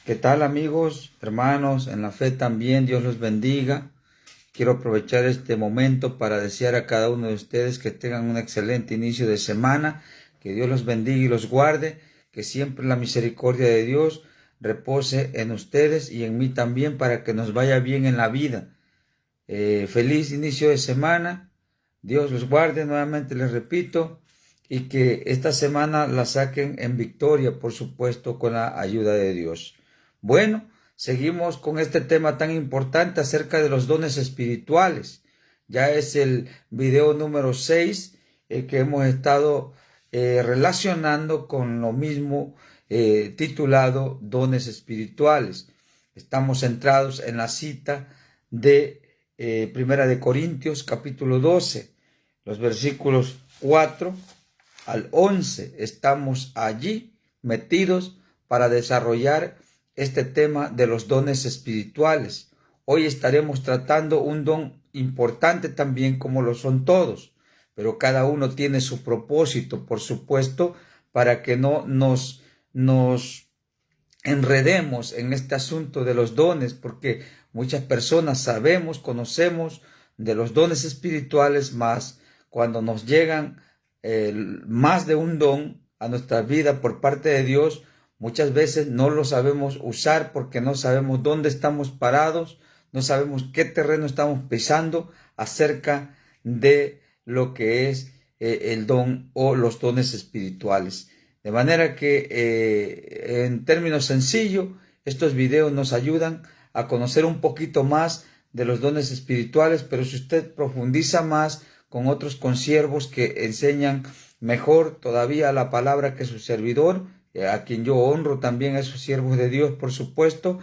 ¿Qué tal, amigos, hermanos? En la fe también, Dios los bendiga. Quiero aprovechar este momento para desear a cada uno de ustedes que tengan un excelente inicio de semana, que Dios los bendiga y los guarde, que siempre la misericordia de Dios repose en ustedes y en mí también para que nos vaya bien en la vida. Feliz inicio de semana. Dios los guarde, nuevamente les repito, y que esta semana la saquen en victoria, por supuesto, con la ayuda de Dios. Bueno, seguimos con este tema tan importante acerca de los dones espirituales. Ya es el video número 6 que hemos estado relacionando con lo mismo titulado dones espirituales. Estamos centrados en la cita de Primera de Corintios capítulo 12, los versículos 4 al 11. Estamos allí metidos para desarrollar este tema de los dones espirituales. Hoy estaremos tratando un don importante también, como lo son todos, pero cada uno tiene su propósito, por supuesto, para que no nos enredemos en este asunto de los dones, porque muchas personas sabemos, conocemos de los dones espirituales, más cuando nos llegan más de un don a nuestra vida por parte de Dios, muchas veces no lo sabemos usar porque no sabemos dónde estamos parados, no sabemos qué terreno estamos pisando acerca de lo que es el don o los dones espirituales. De manera que en términos sencillos, estos videos nos ayudan a conocer un poquito más de los dones espirituales, pero si usted profundiza más con otros consiervos que enseñan mejor todavía la palabra que su servidor, a quien yo honro también a esos siervos de Dios, por supuesto,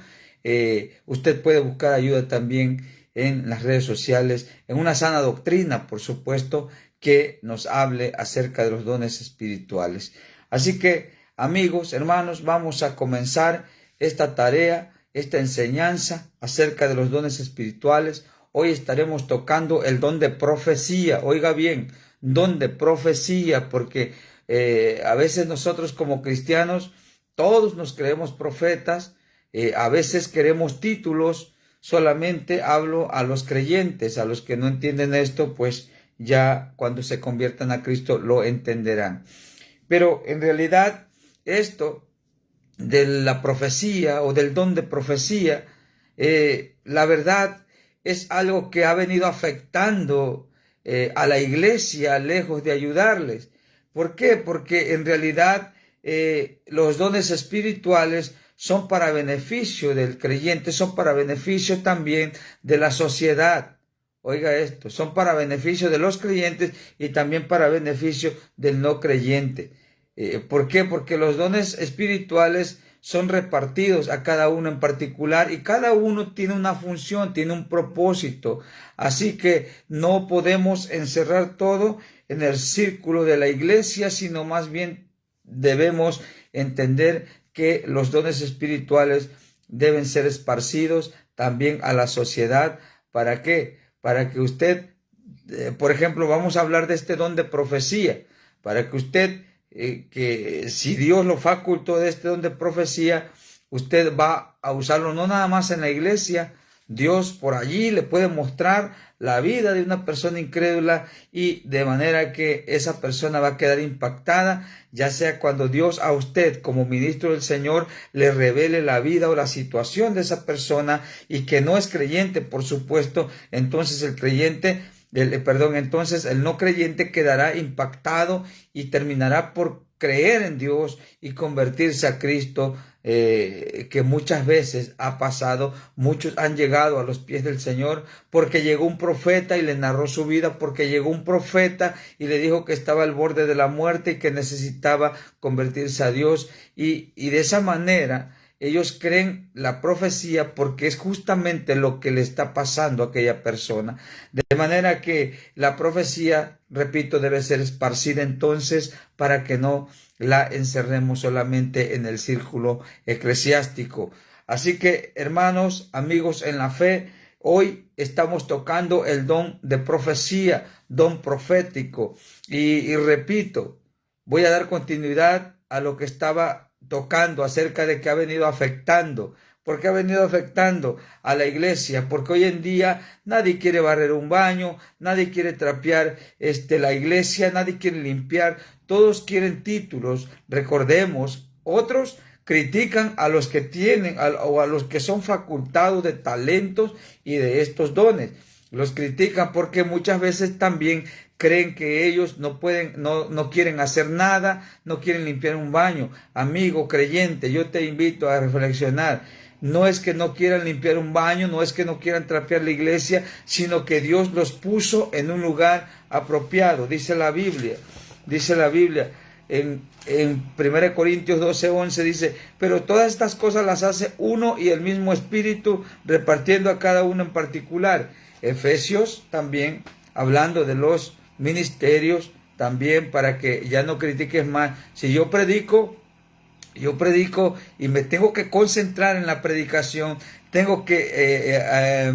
usted puede buscar ayuda también en las redes sociales, en una sana doctrina, por supuesto, que nos hable acerca de los dones espirituales. Así que, amigos, hermanos, vamos a comenzar esta tarea, esta enseñanza acerca de los dones espirituales. Hoy estaremos tocando el don de profecía. Oiga bien, don de profecía, porque a veces nosotros como cristianos, todos nos creemos profetas, a veces queremos títulos. Solamente hablo a los creyentes, a los que no entienden esto, pues ya cuando se conviertan a Cristo lo entenderán. Pero en realidad esto de la profecía o del don de profecía, la verdad es algo que ha venido afectando a la iglesia lejos de ayudarles. ¿Por qué? Porque en realidad los dones espirituales son para beneficio del creyente, son para beneficio también de la sociedad. Oiga esto, son para beneficio de los creyentes y también para beneficio del no creyente. ¿Por qué? Porque los dones espirituales son repartidos a cada uno en particular y cada uno tiene una función, tiene un propósito. Así que no podemos encerrar todo en el círculo de la iglesia, sino más bien debemos entender que los dones espirituales deben ser esparcidos también a la sociedad. ¿Para qué? Para que usted, por ejemplo, vamos a hablar de este don de profecía, para que usted que si Dios lo facultó de este don de profecía, usted va a usarlo no nada más en la iglesia. Dios por allí le puede mostrar la vida de una persona incrédula y de manera que esa persona va a quedar impactada, ya sea cuando Dios a usted como ministro del Señor le revele la vida o la situación de esa persona y que no es creyente, por supuesto. Entonces entonces el no creyente quedará impactado y terminará por creer en Dios y convertirse a Cristo, que muchas veces ha pasado. Muchos han llegado a los pies del Señor porque llegó un profeta y le narró su vida, porque llegó un profeta y le dijo que estaba al borde de la muerte y que necesitaba convertirse a Dios, y de esa manera ellos creen la profecía porque es justamente lo que le está pasando a aquella persona. De manera que la profecía, repito, debe ser esparcida entonces para que no la encerremos solamente en el círculo eclesiástico. Así que, hermanos, amigos en la fe, hoy estamos tocando el don de profecía, don profético. Y repito, voy a dar continuidad a lo que estaba tocando acerca de que ha venido afectando. ¿Por qué ha venido afectando a la iglesia? Porque hoy en día nadie quiere barrer un baño, nadie quiere trapear la iglesia, nadie quiere limpiar, todos quieren títulos. Recordemos, otros critican a los que tienen o a los que son facultados de talentos y de estos dones. Los critican porque muchas veces también creen que ellos no pueden, no quieren hacer nada, no quieren limpiar un baño. Amigo creyente, yo te invito a reflexionar. No es que no quieran limpiar un baño, no es que no quieran trapear la iglesia, sino que Dios los puso en un lugar apropiado. Dice la Biblia en 1 Corintios 12:11 dice, pero todas estas cosas las hace uno y el mismo Espíritu, repartiendo a cada uno en particular. Efesios también, hablando de los ministerios, también para que ya no critiques más. Si yo predico y me tengo que concentrar en la predicación, tengo que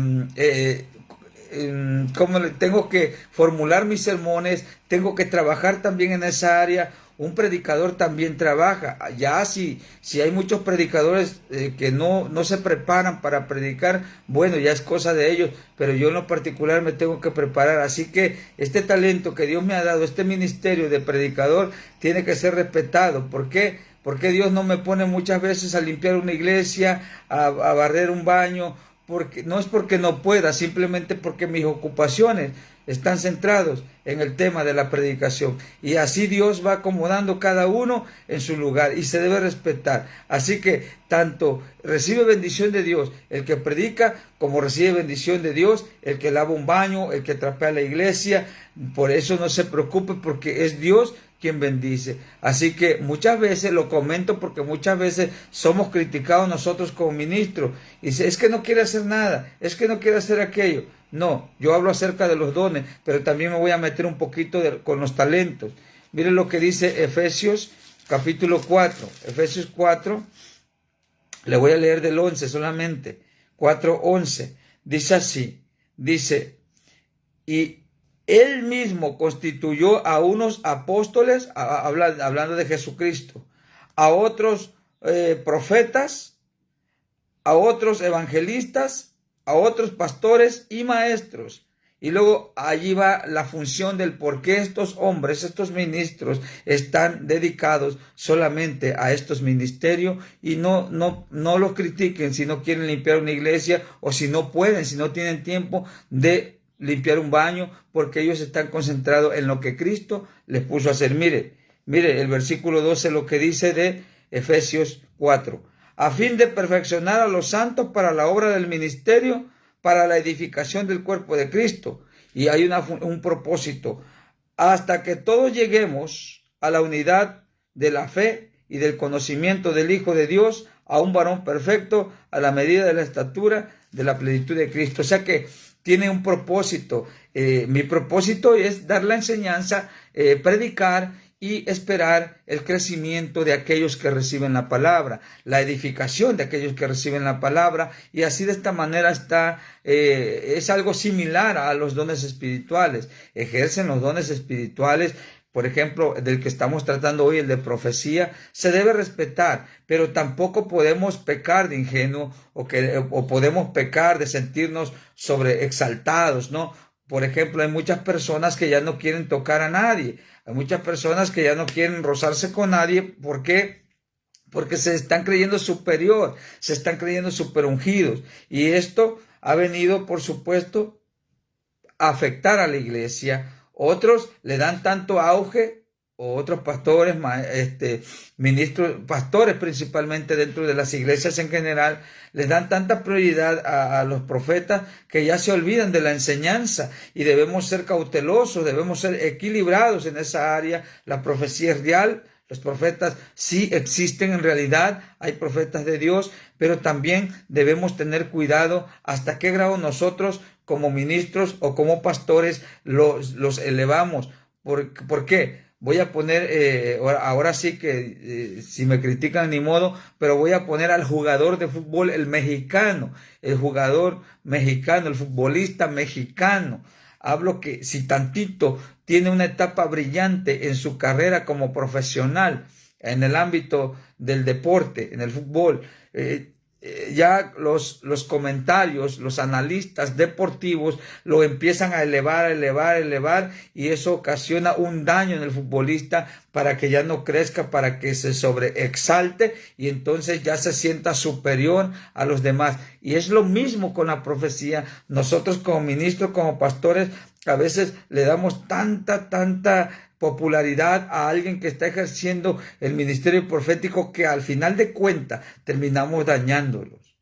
tengo que formular mis sermones, tengo que trabajar también en esa área. Un predicador también trabaja. Ya si hay muchos predicadores que no se preparan para predicar, bueno, ya es cosa de ellos, pero yo en lo particular me tengo que preparar. Así que este talento que Dios me ha dado, este ministerio de predicador, tiene que ser respetado. ¿Por qué? Porque Dios no me pone muchas veces a limpiar una iglesia, a barrer un baño, porque no es porque no pueda, simplemente porque mis ocupaciones están centrados en el tema de la predicación. Y así Dios va acomodando cada uno en su lugar y se debe respetar. Así que tanto recibe bendición de Dios el que predica, como recibe bendición de Dios el que lava un baño, el que trapea la iglesia. Por eso no se preocupe, porque es Dios quien bendice. Así que muchas veces, lo comento porque muchas veces somos criticados nosotros como ministros, y dice, es que no quiere hacer nada, es que no quiere hacer aquello. No, yo hablo acerca de los dones, pero también me voy a meter un poquito con los talentos. Miren lo que dice Efesios capítulo 4. Efesios 4, le voy a leer del 11 solamente. 4:11. Dice así, dice, y Él mismo constituyó a unos apóstoles, hablando de Jesucristo, a otros profetas, a otros evangelistas, a otros pastores y maestros. Y luego allí va la función del por qué estos hombres, estos ministros, están dedicados solamente a estos ministerios, y no los critiquen si no quieren limpiar una iglesia, o si no pueden, si no tienen tiempo de limpiar un baño, porque ellos están concentrados en lo que Cristo les puso a hacer. Mire el versículo 12, lo que dice de Efesios 4. A fin de perfeccionar a los santos para la obra del ministerio, para la edificación del cuerpo de Cristo. Y hay un propósito, hasta que todos lleguemos a la unidad de la fe y del conocimiento del Hijo de Dios, a un varón perfecto, a la medida de la estatura de la plenitud de Cristo. O sea que tiene un propósito. Mi propósito es dar la enseñanza, predicar y esperar el crecimiento de aquellos que reciben la palabra, la edificación de aquellos que reciben la palabra. Y así, de esta manera es algo similar a los dones espirituales. Ejercen los dones espirituales. Por ejemplo, del que estamos tratando hoy, el de profecía, se debe respetar, pero tampoco podemos pecar de ingenuo o podemos pecar de sentirnos sobreexaltados, ¿no? Por ejemplo, hay muchas personas que ya no quieren tocar a nadie, hay muchas personas que ya no quieren rozarse con nadie. ¿Por qué? Porque se están creyendo superior, se están creyendo superungidos, y esto ha venido, por supuesto, a afectar a la iglesia. Otros le dan tanto auge, o otros pastores, ministros, pastores principalmente dentro de las iglesias en general, les dan tanta prioridad a los profetas, que ya se olvidan de la enseñanza. Y debemos ser cautelosos, debemos ser equilibrados en esa área. La profecía es real, los profetas sí existen en realidad, hay profetas de Dios, pero también debemos tener cuidado hasta qué grado nosotros como ministros o como pastores los elevamos. ¿Por qué? Voy a poner, ahora sí que si me critican ni modo, pero voy a poner al jugador de fútbol, el jugador mexicano, el futbolista mexicano. Hablo que si tantito tiene una etapa brillante en su carrera como profesional, en el ámbito del deporte, en el fútbol. Ya los comentarios, los analistas deportivos lo empiezan a elevar, y eso ocasiona un daño en el futbolista para que ya no crezca, para que se sobreexalte y entonces ya se sienta superior a los demás. Y es lo mismo con la profecía. Nosotros como ministros, como pastores, a veces le damos tanta popularidad a alguien que está ejerciendo el ministerio profético que al final de cuentas terminamos dañándolos.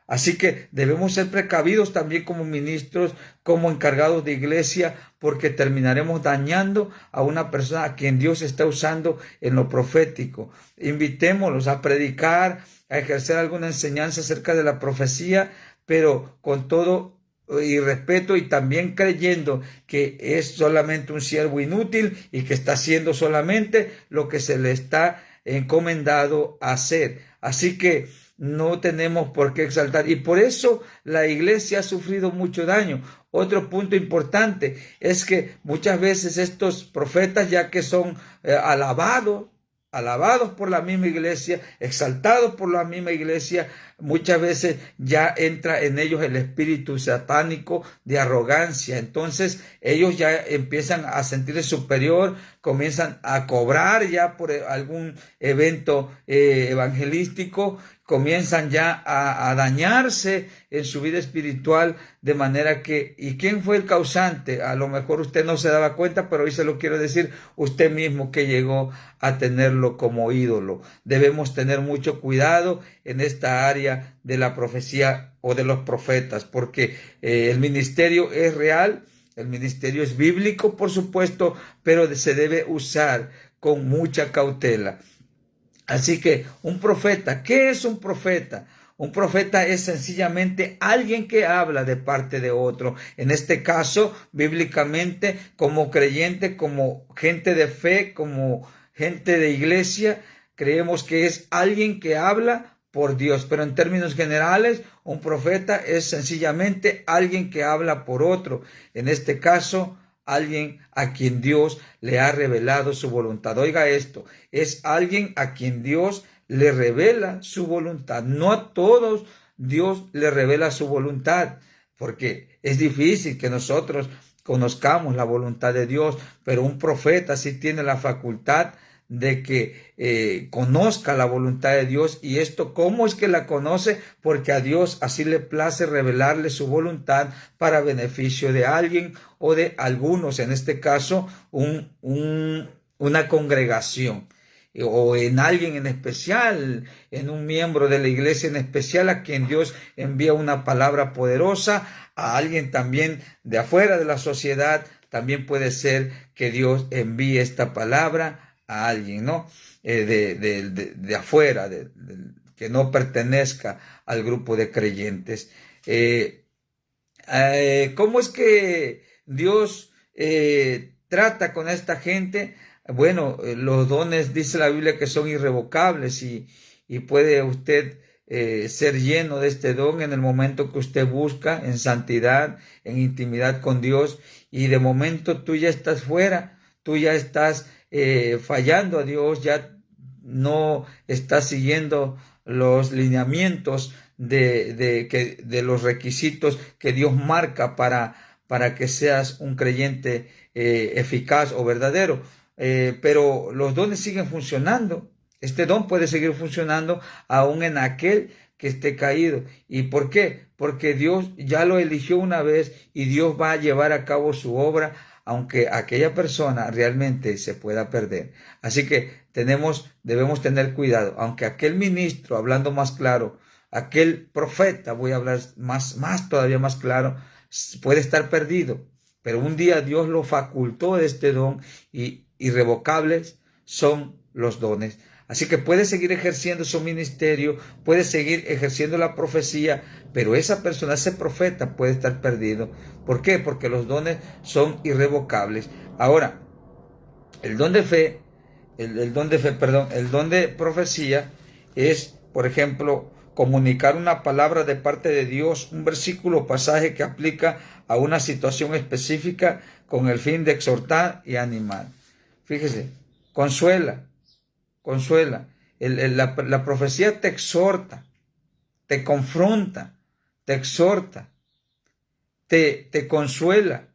Así que debemos ser precavidos también como ministros, como encargados de iglesia, porque terminaremos dañando a una persona a quien Dios está usando en lo profético. Invitémoslos a predicar, a ejercer alguna enseñanza acerca de la profecía, pero con todo y respeto, y también creyendo que es solamente un siervo inútil y que está haciendo solamente lo que se le está encomendado a hacer. Así que no tenemos por qué exaltar, y por eso la iglesia ha sufrido mucho daño. Otro punto importante es que muchas veces estos profetas, ya que son alabados por la misma iglesia, exaltados por la misma iglesia, muchas veces ya entra en ellos el espíritu satánico de arrogancia. Entonces ellos ya empiezan a sentirse superior, comienzan a cobrar ya por algún evento evangelístico, comienzan ya a dañarse en su vida espiritual, de manera que, ¿y quién fue el causante? A lo mejor usted no se daba cuenta, pero hoy se lo quiero decir, usted mismo que llegó a tenerlo como ídolo. Debemos tener mucho cuidado en esta área de la profecía o de los profetas, porque el ministerio es real, el ministerio es bíblico, por supuesto, pero se debe usar con mucha cautela. Así que un profeta, ¿qué es un profeta? Un profeta es sencillamente alguien que habla de parte de otro. En este caso, bíblicamente, como creyente, como gente de fe, como gente de iglesia, creemos que es alguien que habla por Dios. Pero en términos generales, un profeta es sencillamente alguien que habla por otro. En este caso, alguien a quien Dios le ha revelado su voluntad. Oiga esto, es alguien a quien Dios le revela su voluntad. No a todos Dios le revela su voluntad, porque es difícil que nosotros conozcamos la voluntad de Dios, pero un profeta sí tiene la facultad de que conozca la voluntad de Dios. Y esto, ¿cómo es que la conoce? Porque a Dios así le place revelarle su voluntad para beneficio de alguien o de algunos, en este caso una congregación, o en alguien en especial, en un miembro de la iglesia en especial, a quien Dios envía una palabra poderosa. A alguien también de afuera de la sociedad, también puede ser que Dios envíe esta palabra a alguien, ¿no? De afuera, que no pertenezca al grupo de creyentes. ¿Cómo es que Dios trata con esta gente? Bueno, los dones, dice la Biblia, que son irrevocables, y puede usted ser lleno de este don en el momento que usted busca en santidad, en intimidad con Dios, y de momento tú ya estás fuera, tú ya estás fallando a Dios, ya no estás siguiendo los lineamientos de los requisitos que Dios marca para que seas un creyente eficaz o verdadero. Pero los dones siguen funcionando. Este don puede seguir funcionando aún en aquel que esté caído. ¿Y por qué? Porque Dios ya lo eligió una vez, y Dios va a llevar a cabo su obra, aunque aquella persona realmente se pueda perder. Así que debemos tener cuidado. Aunque aquel ministro, hablando más claro, aquel profeta, voy a hablar todavía más claro, puede estar perdido, pero un día Dios lo facultó de este don, y irrevocables son los dones. Así que puede seguir ejerciendo su ministerio, puede seguir ejerciendo la profecía, pero esa persona, ese profeta, puede estar perdido. ¿Por qué? Porque los dones son irrevocables. Ahora, el don de profecía es, por ejemplo, comunicar una palabra de parte de Dios, un versículo o pasaje que aplica a una situación específica con el fin de exhortar y animar. Fíjese, consuela, consuela. La profecía te exhorta, te confronta, te exhorta, te consuela.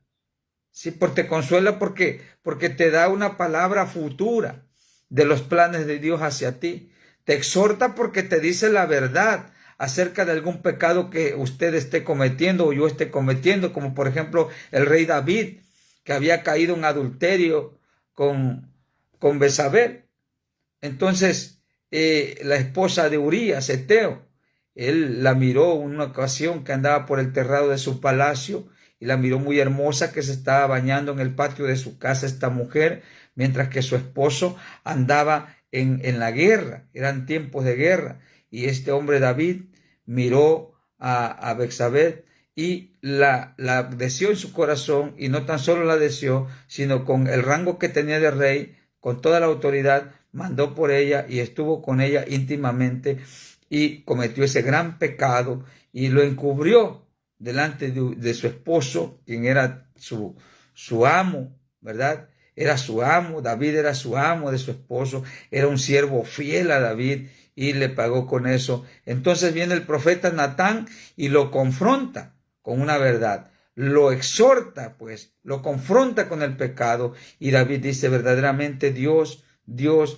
Sí, te consuela porque te da una palabra futura de los planes de Dios hacia ti. Te exhorta porque te dice la verdad acerca de algún pecado que usted esté cometiendo o yo esté cometiendo, como por ejemplo el rey David, que había caído en adulterio con Betsabé. Entonces, la esposa de Urías, Eteo, él la miró en una ocasión que andaba por el terrado de su palacio y la miró muy hermosa, que se estaba bañando en el patio de su casa esta mujer, mientras que su esposo andaba en la guerra. Eran tiempos de guerra. Y este hombre David miró a Betsabé y la deseó en su corazón, y no tan solo la deseó, sino con el rango que tenía de rey, con toda la autoridad, mandó por ella y estuvo con ella íntimamente y cometió ese gran pecado y lo encubrió delante de su esposo, quien era su amo, ¿verdad? Era su amo, David era su amo de su esposo, era un siervo fiel a David y le pagó con eso. Entonces viene el profeta Natán y lo confronta con una verdad, lo exhorta, pues, lo confronta con el pecado, y David dice: verdaderamente Dios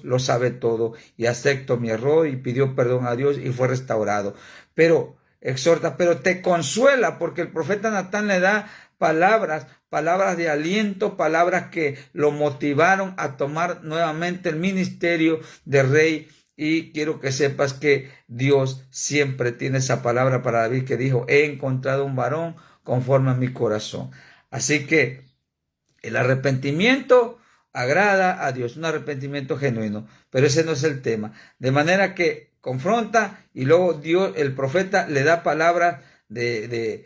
lo sabe todo, y acepto mi error, y pidió perdón a Dios y fue restaurado. Pero exhorta, pero te consuela, porque el profeta Natán le da palabras de aliento, palabras que lo motivaron a tomar nuevamente el ministerio de rey. Y quiero que sepas que Dios siempre tiene esa palabra para David, que dijo: he encontrado un varón conforme a mi corazón. Así que el arrepentimiento agrada a Dios, un arrepentimiento genuino, pero ese no es el tema. De manera que confronta, y luego Dios, el profeta, le da palabras de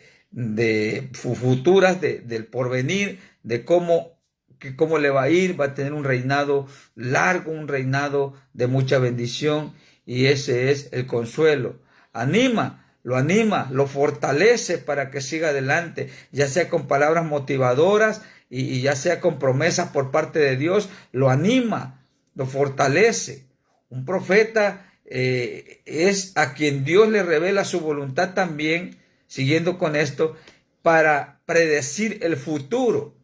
futuras, del porvenir, de cómo le va a ir. Va a tener un reinado largo, un reinado de mucha bendición, y ese es el consuelo. Lo anima, lo fortalece para que siga adelante, ya sea con palabras motivadoras y ya sea con promesas por parte de Dios. Lo anima, lo fortalece. Un profeta es a quien Dios le revela su voluntad también, siguiendo con esto, para predecir el futuro.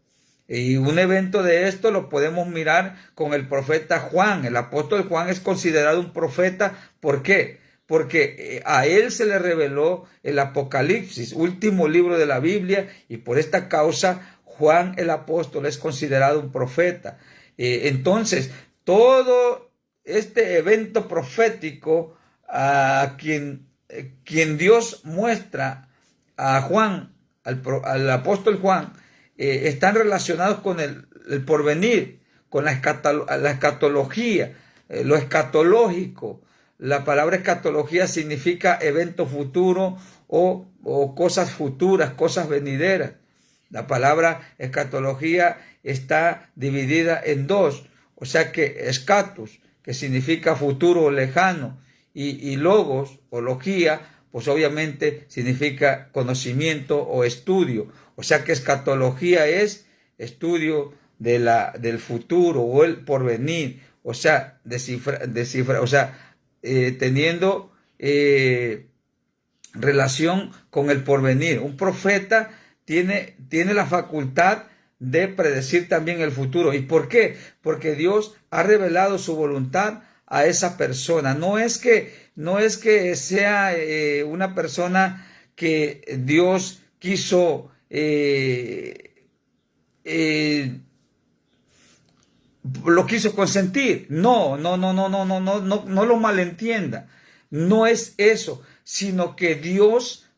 Y un evento de esto lo podemos mirar con el profeta Juan. El apóstol Juan es considerado un profeta. ¿Por qué? Porque a él se le reveló el Apocalipsis, último libro de la Biblia, y por esta causa Juan el apóstol es considerado un profeta. Entonces, todo este evento profético a quien Dios muestra a Juan, al apóstol Juan, están relacionados con el porvenir, con la escatología, lo escatológico. La palabra escatología significa evento futuro o cosas futuras, cosas venideras. La palabra escatología está dividida en dos, o sea que escatus, que significa futuro o lejano, y logos o logía, pues obviamente significa conocimiento o estudio. O sea que escatología es estudio del futuro o el porvenir, o sea, o sea, teniendo relación con el porvenir. Un profeta tiene la facultad de predecir también el futuro. ¿Y por qué? Porque Dios ha revelado su voluntad a esa persona. No es que sea una persona que Dios quiso lo quiso consentir. No lo malentienda. No es eso, sino que Dios,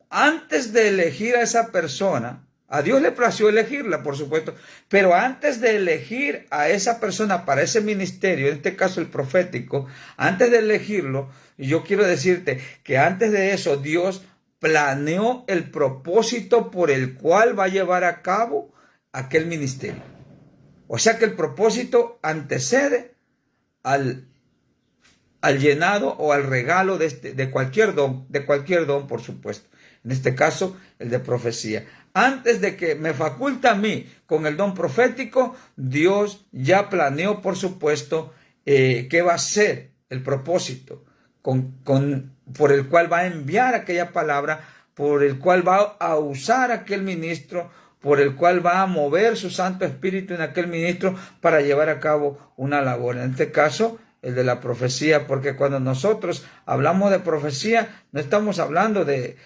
antes de elegir a esa persona, a Dios le plació elegirla, por supuesto, pero antes de elegir a esa persona para ese ministerio, en este caso el profético, antes de elegirlo, yo quiero decirte que antes de eso Dios planeó el propósito por el cual va a llevar a cabo aquel ministerio. O sea que el propósito antecede al llenado o al regalo de cualquier don, por supuesto. En este caso, el de profecía. Antes de que me faculte a mí con el don profético, Dios ya planeó, por supuesto, qué va a ser el propósito por el cual va a enviar aquella palabra, por el cual va a usar aquel ministro, por el cual va a mover su Santo Espíritu en aquel ministro para llevar a cabo una labor. En este caso, el de la profecía, porque cuando nosotros hablamos de profecía, no estamos hablando de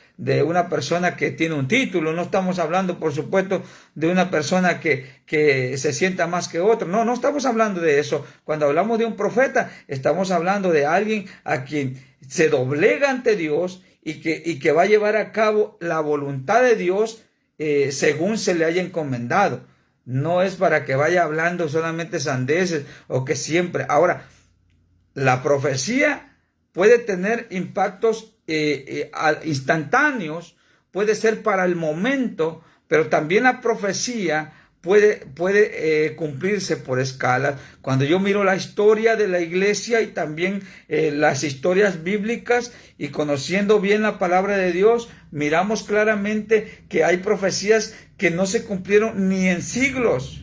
una persona que tiene un título, no estamos hablando, por supuesto, de una persona que se sienta más que otro, no estamos hablando de eso. Cuando hablamos de un profeta, estamos hablando de alguien a quien se doblega ante Dios y que va a llevar a cabo la voluntad de Dios según se le haya encomendado. No es para que vaya hablando solamente sandeces o que siempre. Ahora, la profecía puede tener impactos instantáneos, puede ser para el momento, pero también la profecía puede cumplirse por escalas. Cuando yo miro la historia de la iglesia y también las historias bíblicas y conociendo bien la palabra de Dios, miramos claramente que hay profecías que no se cumplieron ni en siglos,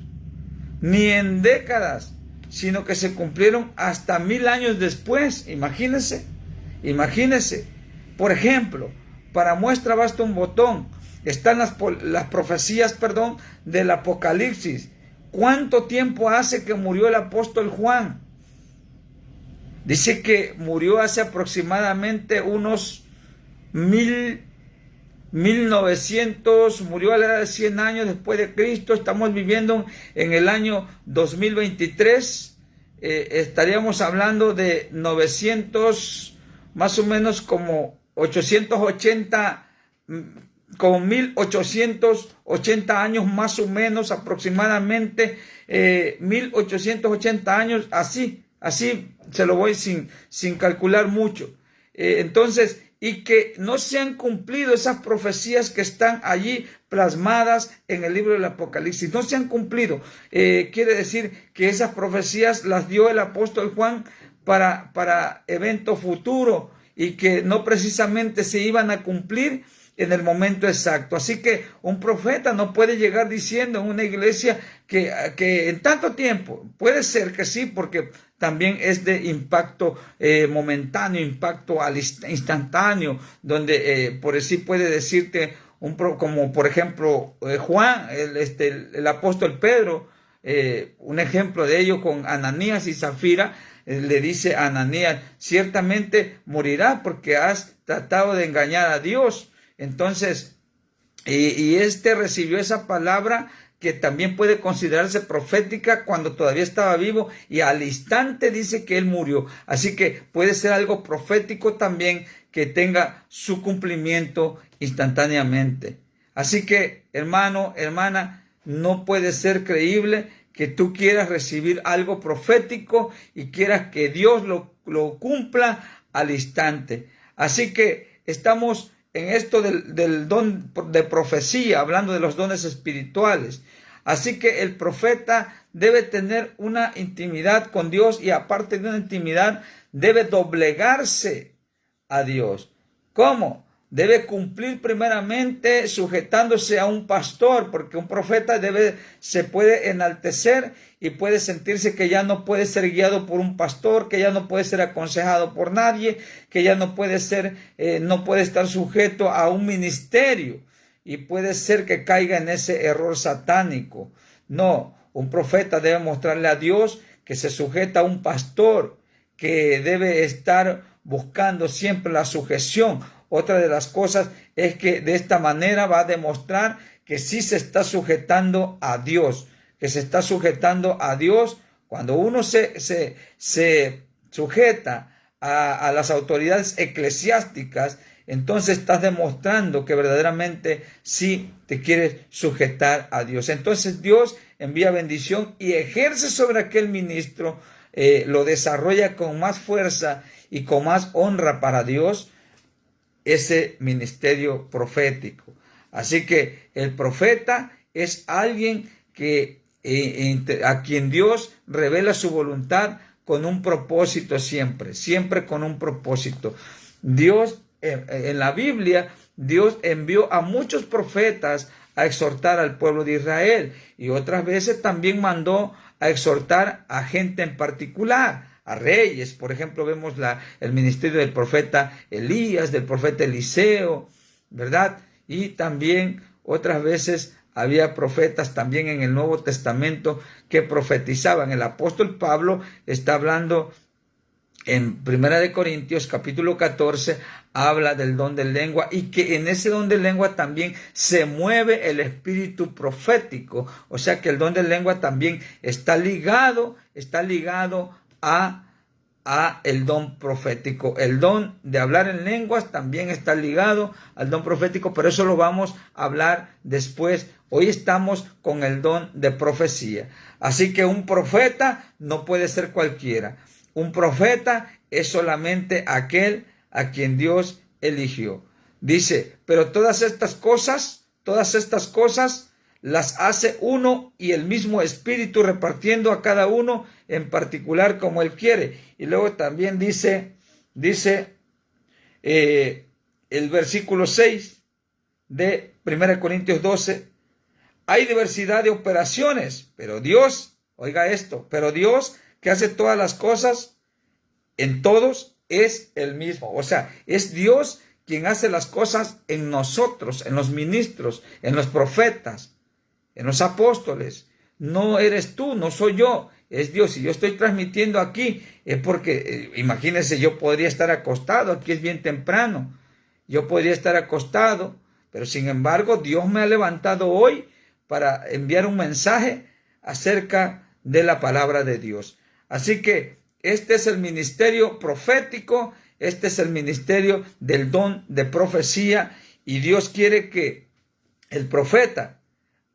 ni en décadas, sino que se cumplieron hasta 1000 años después. Imagínense. Por ejemplo, para muestra basta un botón. Están las profecías, del Apocalipsis. ¿Cuánto tiempo hace que murió el apóstol Juan? Dice que murió hace aproximadamente unos 1900, murió a la edad de 100 años después de Cristo. Estamos viviendo en el año 2023. Estaríamos hablando de 900, más o menos como 880, como 1880 años más o menos aproximadamente, 1880 años, así se lo voy sin calcular mucho. Entonces, y que no se han cumplido esas profecías que están allí plasmadas en el libro del Apocalipsis. No se han cumplido. Quiere decir que esas profecías las dio el apóstol Juan para evento futuro y que no precisamente se iban a cumplir en el momento exacto. Así que un profeta no puede llegar diciendo en una iglesia que en tanto tiempo, puede ser que sí, porque también es de impacto momentáneo, impacto instantáneo, donde por así puede decirte, como por ejemplo Juan, el apóstol Pedro, un ejemplo de ello con Ananías y Zafira, le dice a Ananías, ciertamente morirá porque has tratado de engañar a Dios. Entonces, y recibió esa palabra que también puede considerarse profética cuando todavía estaba vivo y al instante dice que él murió. Así que puede ser algo profético también que tenga su cumplimiento instantáneamente. Así que, hermano, hermana, no puede ser creíble que tú quieras recibir algo profético y quieras que Dios lo cumpla al instante. Así que estamos en esto del don de profecía, hablando de los dones espirituales. Así que el profeta debe tener una intimidad con Dios y aparte de una intimidad, debe doblegarse a Dios. ¿Cómo? Debe cumplir primeramente sujetándose a un pastor, porque un profeta se puede enaltecer y puede sentirse que ya no puede ser guiado por un pastor, que ya no puede ser aconsejado por nadie, que ya no puede estar sujeto a un ministerio y puede ser que caiga en ese error satánico. No, un profeta debe mostrarle a Dios que se sujeta a un pastor, que debe estar buscando siempre la sujeción. Otra de las cosas es que de esta manera va a demostrar que sí se está sujetando a Dios, Cuando uno se sujeta a las autoridades eclesiásticas, entonces estás demostrando que verdaderamente sí te quieres sujetar a Dios. Entonces Dios envía bendición y ejerce sobre aquel ministro, lo desarrolla con más fuerza y con más honra para Dios, ese ministerio profético. Así que el profeta es alguien a quien Dios revela su voluntad con un propósito siempre con un propósito. Dios, en la Biblia, Dios envió a muchos profetas a exhortar al pueblo de Israel y otras veces también mandó a exhortar a gente en particular, a reyes. Por ejemplo, vemos el ministerio del profeta Elías, del profeta Eliseo, ¿verdad? Y también otras veces había profetas también en el Nuevo Testamento que profetizaban. El apóstol Pablo está hablando en 1 Corintios capítulo 14, habla del don de lengua, y que en ese don de lengua también se mueve el espíritu profético. O sea que el don de lengua también está ligado a el don profético. El don de hablar en lenguas también está ligado al don profético, pero eso lo vamos a hablar después. Hoy estamos con el don de profecía. Así que un profeta no puede ser cualquiera. Un profeta es solamente aquel a quien Dios eligió. Dice, pero todas estas cosas las hace uno y el mismo Espíritu, repartiendo a cada uno en particular como Él quiere. Y luego también dice el versículo 6 de 1 Corintios 12, hay diversidad de operaciones, pero Dios, oiga esto, pero Dios que hace todas las cosas en todos es el mismo. O sea, es Dios quien hace las cosas en nosotros, en los ministros, en los profetas, en los apóstoles. No eres tú, no soy yo, es Dios. Si yo estoy transmitiendo aquí, es porque, imagínense, yo podría estar acostado, aquí es bien temprano, yo podría estar acostado, pero sin embargo Dios me ha levantado hoy para enviar un mensaje acerca de la palabra de Dios. Así que este es el ministerio profético, este es el ministerio del don de profecía, y Dios quiere que el profeta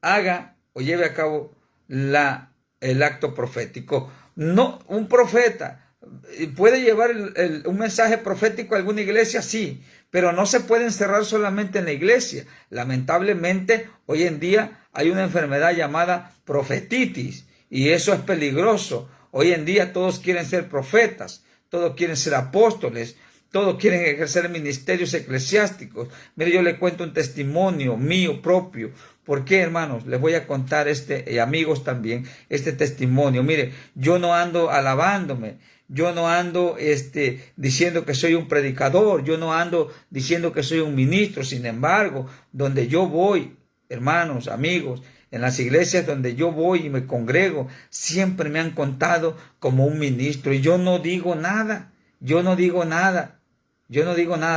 haga o lleve a cabo el acto profético. No, un profeta puede llevar un mensaje profético a alguna iglesia, sí, pero no se puede encerrar solamente en la iglesia. Lamentablemente, hoy en día hay una enfermedad llamada profetitis, y eso es peligroso. Hoy en día todos quieren ser profetas, todos quieren ser apóstoles, todos quieren ejercer ministerios eclesiásticos. Mire, yo le cuento un testimonio mío propio. ¿Por qué, hermanos? Les voy a contar y amigos también, este testimonio. Mire, yo no ando alabándome, yo no ando diciendo que soy un predicador, yo no ando diciendo que soy un ministro. Sin embargo, donde yo voy, hermanos, amigos, en las iglesias donde yo voy y me congrego, siempre me han contado como un ministro, y yo no digo nada,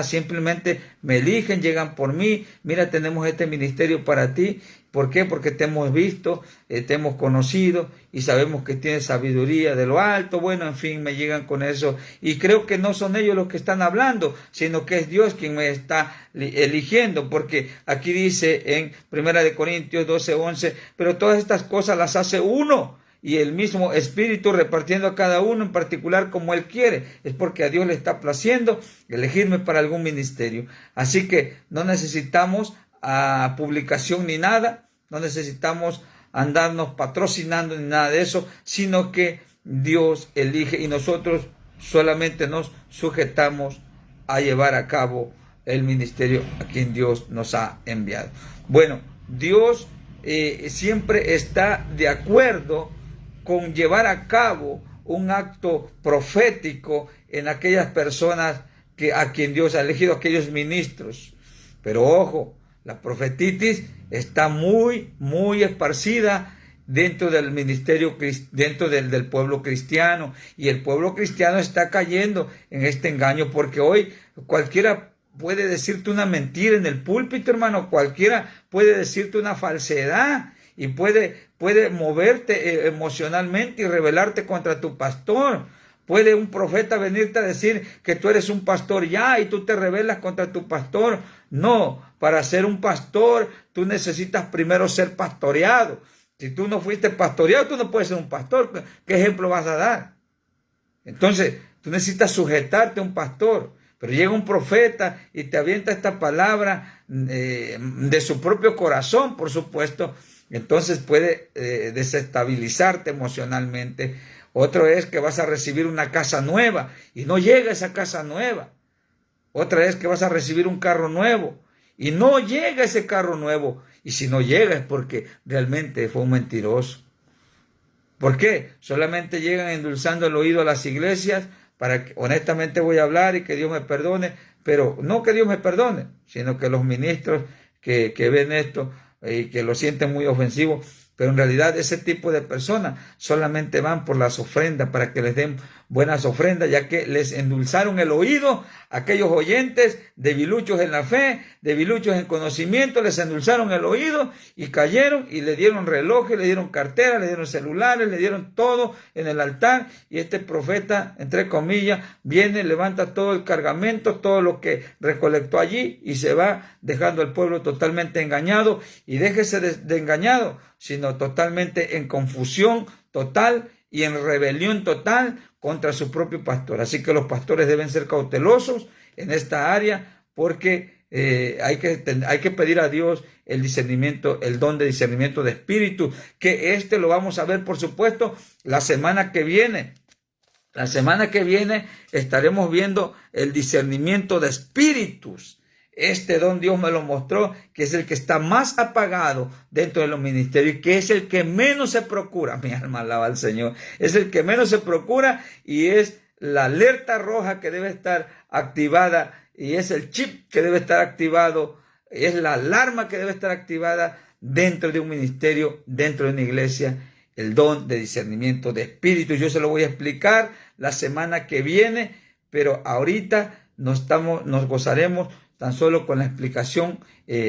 simplemente me eligen, llegan por mí, mira, tenemos este ministerio para ti. ¿Por qué? Porque te hemos visto, te hemos conocido y sabemos que tienes sabiduría de lo alto. Bueno, en fin, me llegan con eso, y creo que no son ellos los que están hablando, sino que es Dios quien me está eligiendo, porque aquí dice en 1 Corintios 12:11, pero todas estas cosas las hace uno y el mismo Espíritu, repartiendo a cada uno en particular como Él quiere. Es porque a Dios le está placiendo elegirme para algún ministerio. Así que no necesitamos publicación ni nada, no necesitamos andarnos patrocinando ni nada de eso, sino que Dios elige y nosotros solamente nos sujetamos a llevar a cabo el ministerio a quien Dios nos ha enviado. Bueno, Dios siempre está de acuerdo con llevar a cabo un acto profético en aquellas personas a quien Dios ha elegido, aquellos ministros. Pero ojo, la profetitis está muy esparcida dentro del ministerio, dentro del pueblo cristiano, y el pueblo cristiano está cayendo en este engaño, porque hoy cualquiera puede decirte una mentira en el púlpito, hermano, cualquiera puede decirte una falsedad, y puede moverte emocionalmente y rebelarte contra tu pastor. Puede un profeta venirte a decir que tú eres un pastor ya, y tú te rebelas contra tu pastor. No, para ser un pastor tú necesitas primero ser pastoreado. Si tú no fuiste pastoreado, tú no puedes ser un pastor. ¿Qué ejemplo vas a dar? Entonces, tú necesitas sujetarte a un pastor. Pero llega un profeta y te avienta esta palabra de su propio corazón, por supuesto. Entonces puede desestabilizarte emocionalmente. Otro es que vas a recibir una casa nueva y no llega esa casa nueva. Otra es que vas a recibir un carro nuevo y no llega ese carro nuevo. Y si no llega es porque realmente fue un mentiroso. ¿Por qué? Solamente llegan endulzando el oído a las iglesias para que, honestamente voy a hablar y que Dios me perdone, pero no que Dios me perdone, sino que los ministros que ven esto y que lo sienten muy ofensivo, pero en realidad ese tipo de personas solamente van por las ofrendas para que les den buenas ofrendas, ya que les endulzaron el oído a aquellos oyentes debiluchos en la fe, debiluchos en conocimiento, les endulzaron el oído y cayeron y le dieron relojes, le dieron carteras, le dieron celulares, le dieron todo en el altar, y este profeta, entre comillas, viene, levanta todo el cargamento, todo lo que recolectó allí y se va dejando al pueblo totalmente engañado, y déjese de engañado, sino totalmente en confusión total y en rebelión total contra su propio pastor. Así que los pastores deben ser cautelosos en esta área, porque hay que pedir a Dios el discernimiento, el don de discernimiento de espíritu, que lo vamos a ver, por supuesto, la semana que viene. La semana que viene estaremos viendo el discernimiento de espíritus. Este don Dios me lo mostró, que es el que está más apagado dentro de los ministerios y que es el que menos se procura. Mi alma alaba al Señor. Es el que menos se procura y es la alerta roja que debe estar activada, y es el chip que debe estar activado, es la alarma que debe estar activada dentro de un ministerio, dentro de una iglesia, el don de discernimiento de espíritu. Yo se lo voy a explicar la semana que viene, pero ahorita nos gozaremos tan solo con la explicación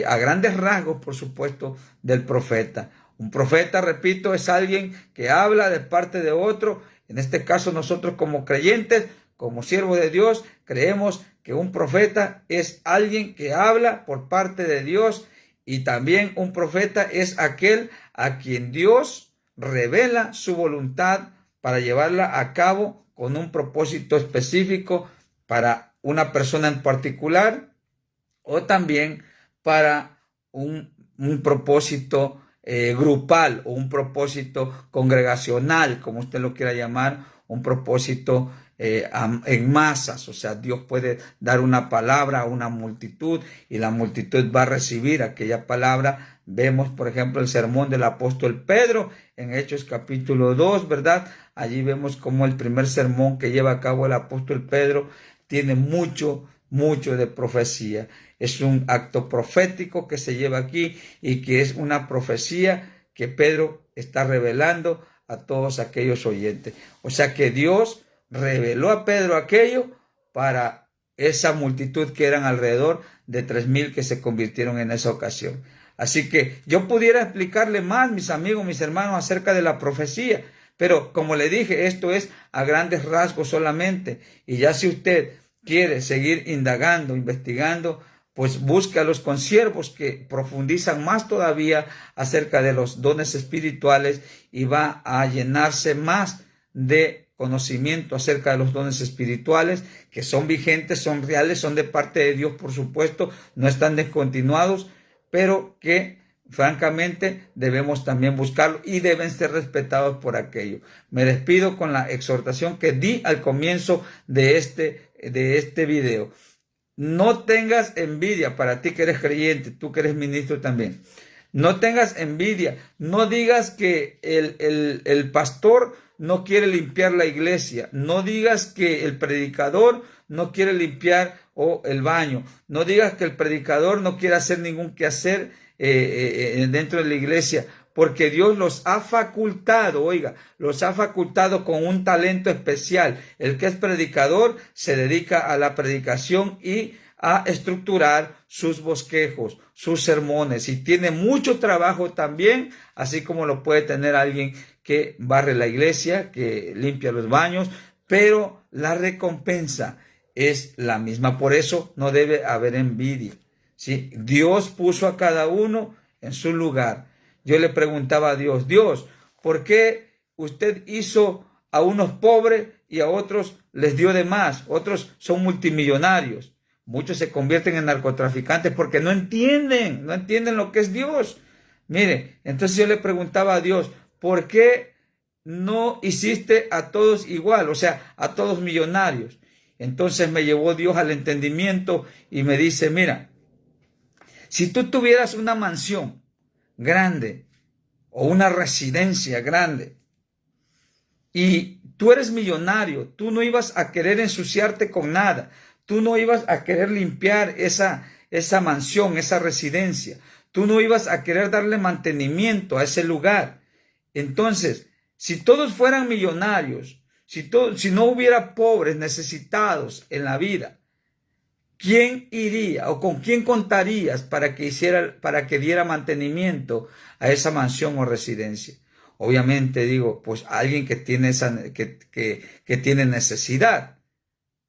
a grandes rasgos, por supuesto, del profeta. Un profeta, repito, es alguien que habla de parte de otro. En este caso, nosotros como creyentes, como siervos de Dios, creemos que un profeta es alguien que habla por parte de Dios, y también un profeta es aquel a quien Dios revela su voluntad para llevarla a cabo con un propósito específico para una persona en particular, o también para un propósito grupal o un propósito congregacional, como usted lo quiera llamar, un propósito en masas. O sea, Dios puede dar una palabra a una multitud y la multitud va a recibir aquella palabra. Vemos, por ejemplo, el sermón del apóstol Pedro en Hechos capítulo 2, ¿verdad? Allí vemos cómo el primer sermón que lleva a cabo el apóstol Pedro tiene mucho de profecía. Es un acto profético que se lleva aquí y que es una profecía que Pedro está revelando a todos aquellos oyentes. O sea que Dios reveló a Pedro aquello para esa multitud que eran alrededor de 3,000 que se convirtieron en esa ocasión. Así que yo pudiera explicarle más, mis amigos, mis hermanos, acerca de la profecía, pero como le dije, esto es a grandes rasgos solamente. Y ya si usted quiere seguir indagando, investigando, pues busque a los consiervos que profundizan más todavía acerca de los dones espirituales y va a llenarse más de conocimiento acerca de los dones espirituales, que son vigentes, son reales, son de parte de Dios, por supuesto, no están descontinuados, pero que francamente debemos también buscarlo y deben ser respetados por aquello. Me despido con la exhortación que di al comienzo de este video. No tengas envidia, para ti que eres creyente, tú que eres ministro también. No tengas envidia, no digas que el pastor no quiere limpiar la iglesia, no digas que el predicador no quiere limpiar el baño, no digas que el predicador no quiere hacer ningún quehacer dentro de la iglesia, porque Dios los ha facultado, los ha facultado con un talento especial. El que es predicador se dedica a la predicación y a estructurar sus bosquejos, sus sermones, y tiene mucho trabajo también, así como lo puede tener alguien que barre la iglesia, que limpia los baños, pero la recompensa es la misma. Por eso no debe haber envidia, ¿sí? Dios puso a cada uno en su lugar. Yo le preguntaba a Dios, ¿por qué usted hizo a unos pobres y a otros les dio de más? Otros son multimillonarios. Muchos se convierten en narcotraficantes porque no entienden lo que es Dios. Mire, entonces yo le preguntaba a Dios, ¿por qué no hiciste a todos igual? O sea, a todos millonarios. Entonces me llevó Dios al entendimiento y me dice, mira, si tú tuvieras una mansión grande o una residencia grande y tú eres millonario, tú no ibas a querer ensuciarte con nada, tú no ibas a querer limpiar esa mansión, esa residencia, tú no ibas a querer darle mantenimiento a ese lugar. Entonces, si todos fueran millonarios, si no hubiera pobres necesitados en la vida, ¿quién iría o con quién contarías para que diera mantenimiento a esa mansión o residencia? Obviamente digo, pues alguien que tiene que tiene necesidad,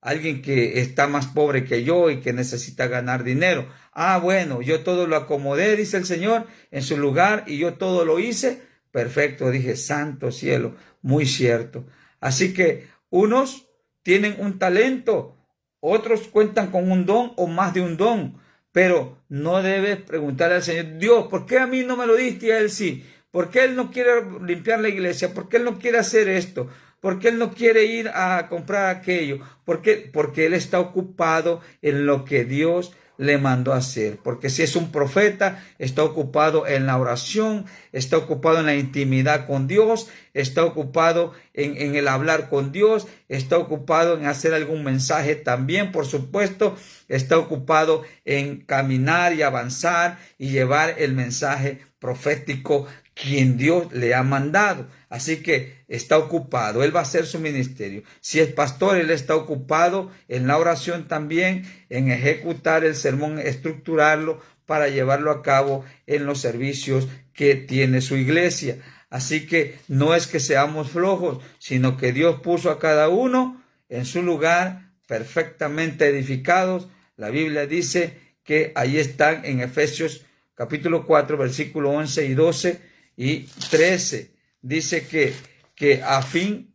alguien que está más pobre que yo y que necesita ganar dinero. Ah, bueno, yo todo lo acomodé, dice el Señor, en su lugar y yo todo lo hice. Perfecto, dije, santo cielo, muy cierto. Así que unos tienen un talento, otros cuentan con un don o más de un don, pero no debes preguntarle al Señor, Dios, ¿por qué a mí no me lo diste y a él sí? ¿Por qué él no quiere limpiar la iglesia? ¿Por qué él no quiere hacer esto? ¿Por qué él no quiere ir a comprar aquello? ¿Por qué? Porque él está ocupado en lo que Dios le mandó a hacer. Porque si es un profeta, está ocupado en la oración, está ocupado en la intimidad con Dios, está ocupado en el hablar con Dios, está ocupado en hacer algún mensaje también, por supuesto, está ocupado en caminar y avanzar y llevar el mensaje profético quien Dios le ha mandado. Así que está ocupado, él va a hacer su ministerio. Si es pastor, él está ocupado en la oración también, en ejecutar el sermón, estructurarlo para llevarlo a cabo en los servicios que tiene su iglesia. Así que no es que seamos flojos, sino que Dios puso a cada uno en su lugar perfectamente edificados. La Biblia dice que ahí están en Efesios capítulo 4, versículo 11 y 12 y 13. Dice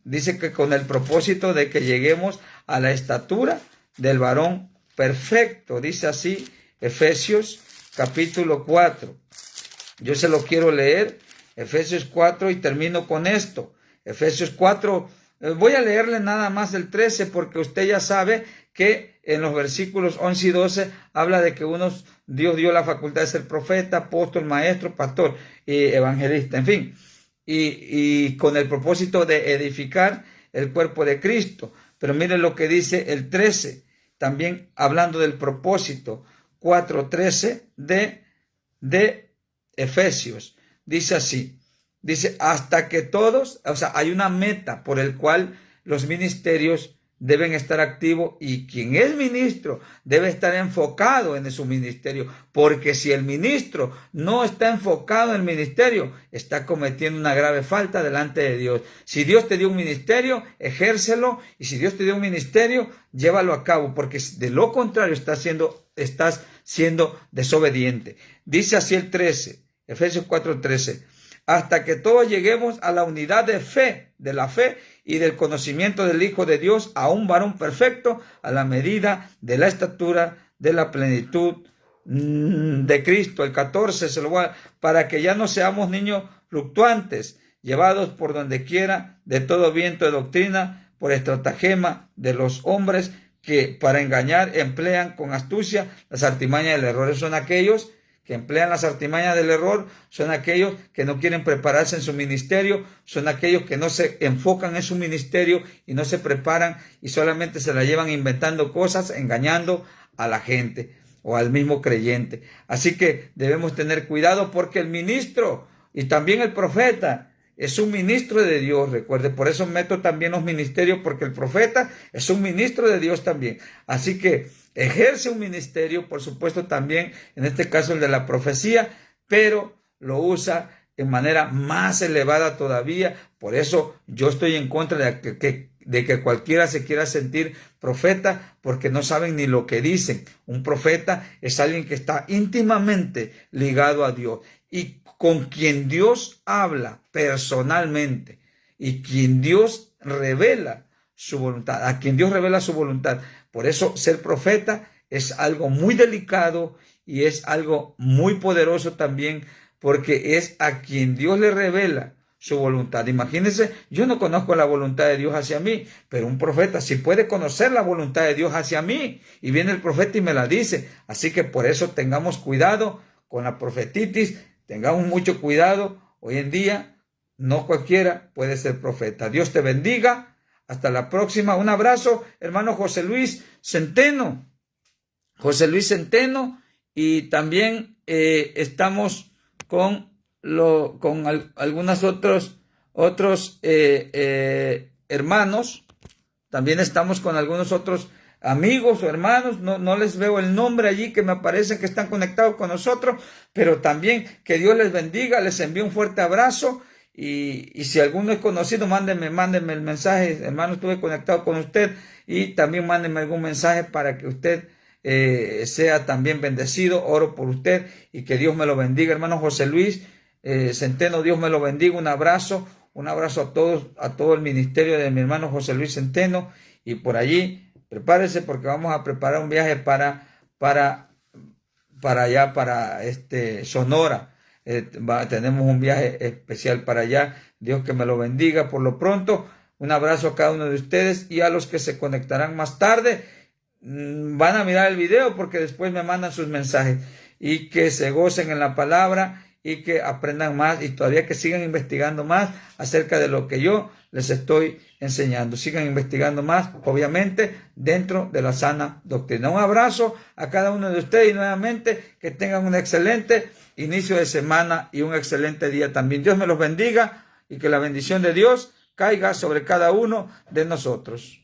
dice que con el propósito de que lleguemos a la estatura del varón perfecto. Dice así Efesios capítulo 4. Yo se lo quiero leer, Efesios 4, y termino con esto. Efesios 4, voy a leerle nada más el 13 porque usted ya sabe que en los versículos 11 y 12 habla de que Dios dio la facultad de ser profeta, apóstol, maestro, pastor y evangelista, en fin. Y con el propósito de edificar el cuerpo de Cristo. Pero miren lo que dice el 13, también hablando del propósito, 4:13 de Efesios. Dice así, dice, hasta que todos, o sea, hay una meta por el cual los ministerios deben estar activos y quien es ministro debe estar enfocado en su ministerio, porque si el ministro no está enfocado en el ministerio, está cometiendo una grave falta delante de Dios. Si Dios te dio un ministerio, ejércelo, y si Dios te dio un ministerio, llévalo a cabo, porque de lo contrario estás siendo desobediente. Dice así el 13, Efesios 4:13, hasta que todos lleguemos a la unidad de la fe y del conocimiento del Hijo de Dios, a un varón perfecto, a la medida de la estatura de la plenitud de Cristo. El 14 para que ya no seamos niños fluctuantes, llevados por donde quiera de todo viento de doctrina, por estratagema de los hombres que para engañar emplean con astucia las artimañas del error. Son aquellos que emplean las artimañas del error, son aquellos que no quieren prepararse en su ministerio, son aquellos que no se enfocan en su ministerio y no se preparan y solamente se la llevan inventando cosas, engañando a la gente o al mismo creyente. Así que debemos tener cuidado porque el ministro y también el profeta es un ministro de Dios, recuerde, por eso meto también los ministerios, porque el profeta es un ministro de Dios también. Así que ejerce un ministerio, por supuesto también, en este caso el de la profecía, pero lo usa en manera más elevada todavía. Por eso yo estoy en contra de que cualquiera se quiera sentir profeta, porque no saben ni lo que dicen. Un profeta es alguien que está íntimamente ligado a Dios y con quien Dios habla personalmente y quien Dios revela su voluntad, a quien Dios revela su voluntad. Por eso ser profeta es algo muy delicado y es algo muy poderoso también, porque es a quien Dios le revela su voluntad. Imagínense, yo no conozco la voluntad de Dios hacia mí, pero un profeta sí puede conocer la voluntad de Dios hacia mí, y viene el profeta y me la dice. Así que por eso tengamos cuidado con la profetitis, tengamos mucho cuidado hoy en día No cualquiera puede ser profeta. Dios te bendiga. Hasta la próxima. Un abrazo, hermano José Luis Centeno. José Luis Centeno. Y también estamos con algunos otros hermanos. También estamos con algunos otros amigos o hermanos, no les veo el nombre allí que me aparecen que están conectados con nosotros, pero también que Dios les bendiga, les envío un fuerte abrazo y si alguno es conocido, mándenme el mensaje, hermano, estuve conectado con usted y también mándenme algún mensaje para que usted sea también bendecido, oro por usted y que Dios me lo bendiga, hermano José Luis Centeno, Dios me lo bendiga, un abrazo a todos, a todo el ministerio de mi hermano José Luis Centeno y por allí prepárese porque vamos a preparar un viaje para allá, para Sonora. Tenemos un viaje especial para allá. Dios que me lo bendiga. Por lo pronto, un abrazo a cada uno de ustedes y a los que se conectarán más tarde. Van a mirar el video porque después me mandan sus mensajes y que se gocen en la palabra y que aprendan más y todavía que sigan investigando más acerca de lo que yo les estoy enseñando. Sigan investigando más, obviamente, dentro de la sana doctrina. Un abrazo a cada uno de ustedes y nuevamente que tengan un excelente inicio de semana y un excelente día también. Dios me los bendiga y que la bendición de Dios caiga sobre cada uno de nosotros.